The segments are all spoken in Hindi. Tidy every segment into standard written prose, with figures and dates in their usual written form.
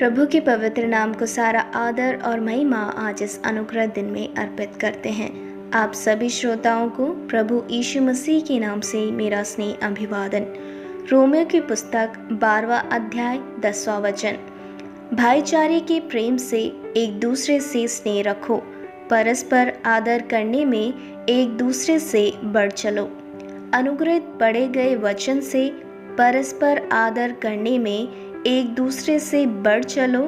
प्रभु के पवित्र नाम को सारा आदर और महिमा आज इस अनुग्रह दिन में अर्पित करते हैं। आप सभी श्रोताओं को प्रभु यीशु मसीह के नाम से मेरा स्नेह अभिवादन। रोमियो की पुस्तक 12वां अध्याय 10वां वचन। भाईचारे के प्रेम से एक दूसरे से स्नेह रखो, परस्पर आदर करने में एक दूसरे से बढ़ चलो। अनुग्रहित पढ़े गए वचन से परस्पर आदर करने में एक दूसरे से बढ़ चलो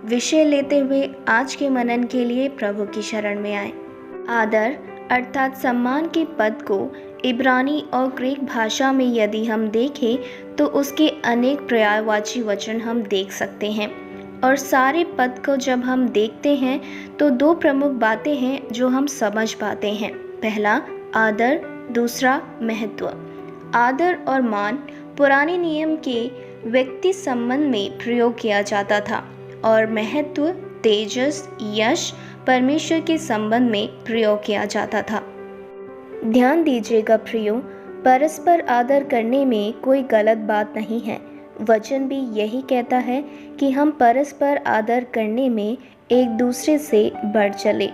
विषय लेते हुए आज के मनन के लिए प्रभु की शरण में आए। आदर अर्थात सम्मान के पद को इब्रानी और ग्रीक भाषा में यदि हम देखें तो उसके अनेक पर्यायवाची वचन हम देख सकते हैं, और सारे पद को जब हम देखते हैं तो दो प्रमुख बातें हैं जो हम समझ पाते हैं। पहला आदर, दूसरा महत्व। आदर और मान पुराने नियम के व्यक्ति संबंध में प्रयोग किया जाता था और महत्व, तेजस, यश परमेश्वर के संबंध में प्रयोग किया जाता था। ध्यान दीजिएगा प्रियो, परस्पर आदर करने में कोई गलत बात नहीं है। वचन भी यही कहता है कि हम परस्पर आदर करने में एक दूसरे से बढ़ चले।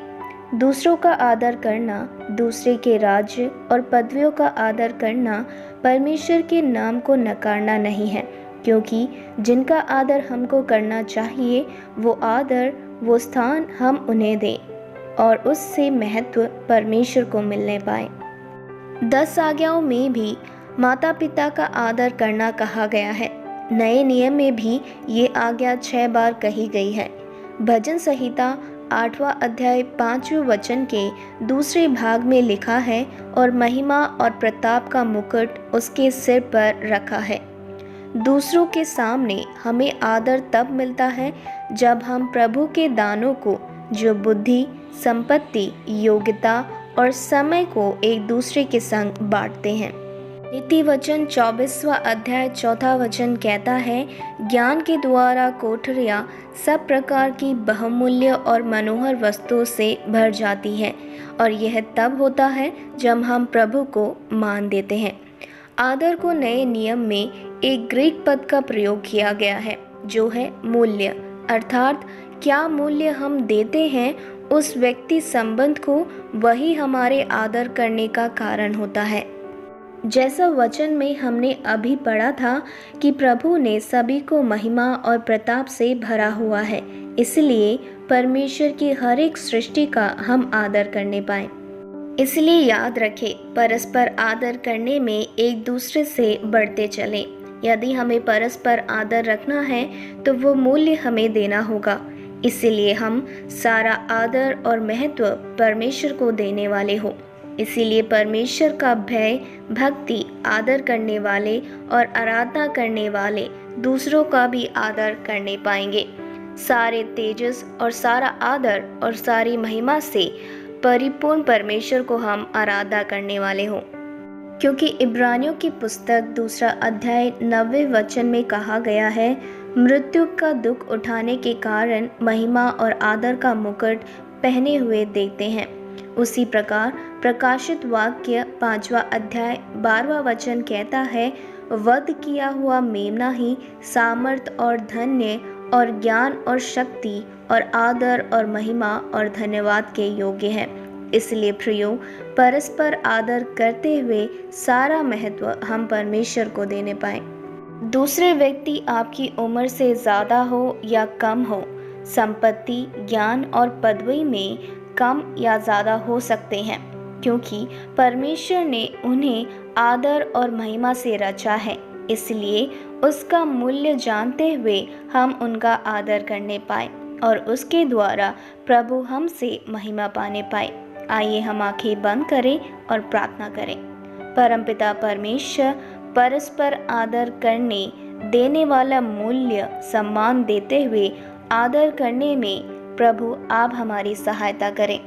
दूसरों का आदर करना, दूसरे के राज्य और पदवियों का आदर करना परमेश्वर के नाम को नकारना नहीं है, क्योंकि जिनका आदर हमको करना चाहिए वो आदर, वो स्थान हम उन्हें दें और उससे महत्व परमेश्वर को मिलने पाए। 10 आज्ञाओं में भी माता पिता का आदर करना कहा गया है। नए नियम में भी ये आज्ञा 6 बार कही गई है। भजन संहिता 8वां अध्याय 5वें वचन के दूसरे भाग में लिखा है, और महिमा और प्रताप का मुकुट उसके सिर पर रखा है। दूसरों के सामने हमें आदर तब मिलता है जब हम प्रभु के दानों को, जो बुद्धि, संपत्ति, योग्यता और समय को एक दूसरे के संग बांटते हैं। नीति वचन 24वां अध्याय 4था वचन कहता है, ज्ञान के द्वारा कोठरियाँ सब प्रकार की बहुमूल्य और मनोहर वस्तुओं से भर जाती है, और यह तब होता है जब हम प्रभु को मान देते हैं। आदर को नए नियम में एक ग्रीक पद का प्रयोग किया गया है जो है मूल्य, अर्थात क्या मूल्य हम देते हैं उस व्यक्ति संबंध को, वही हमारे आदर करने का कारण होता है। जैसा वचन में हमने अभी पढ़ा था कि प्रभु ने सभी को महिमा और प्रताप से भरा हुआ है, इसलिए परमेश्वर की हर एक सृष्टि का हम आदर करने पाएं। इसलिए याद रखें, परस्पर आदर करने में एक दूसरे से बढ़ते चलें। यदि हमें परस्पर आदर रखना है तो वो मूल्य हमें देना होगा। इसलिए हम सारा आदर और महत्व परमेश्वर को देने वाले हो। इसीलिए परमेश्वर का भय, भक्ति, आदर करने वाले और आराधना करने वाले दूसरों का भी आदर करने पाएंगे। सारे तेजस और सारा आदर और सारी महिमा से परिपूर्ण परमेश्वर को हम आराधना करने वाले हों, क्योंकि इब्रानियों की पुस्तक 2 अध्याय 9वें वचन में कहा गया है, मृत्यु का दुख उठाने के कारण महिमा और आदर का मुकुट पहने हुए देखते हैं। उसी प्रकार प्रकाशित वाक्य 5वां अध्याय 12वां वचन कहता है, वध किया हुआ मेमना ही सामर्थ और धन्य और ज्ञान और शक्ति और आदर और महिमा और धन्यवाद के योग्य है। इसलिए प्रियो, परस्पर आदर करते हुए सारा महत्व हम परमेश्वर को देने पाए। दूसरे व्यक्ति आपकी उम्र से ज़्यादा हो या कम हो, संपत्ति, ज्ञान और पदवी में कम या ज़्यादा हो सकते हैं, क्योंकि परमेश्वर ने उन्हें आदर और महिमा से रचा है। इसलिए उसका मूल्य जानते हुए हम उनका आदर करने पाए और उसके द्वारा प्रभु हमसे महिमा पाने पाए। आइए हम आंखें बंद करें और प्रार्थना करें। परमपिता परमेश्वर, परस्पर आदर करने देने वाला मूल्य सम्मान देते हुए आदर करने में प्रभु आप हमारी सहायता करें।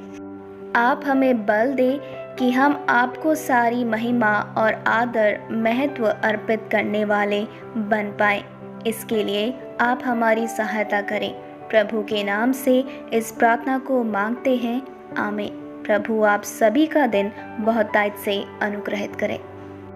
आप हमें बल दें कि हम आपको सारी महिमा और आदर, महत्व अर्पित करने वाले बन पाएं। इसके लिए आप हमारी सहायता करें। प्रभु के नाम से इस प्रार्थना को मांगते हैं, आमीन। प्रभु आप सभी का दिन बहुतायत से अनुग्रहित करें।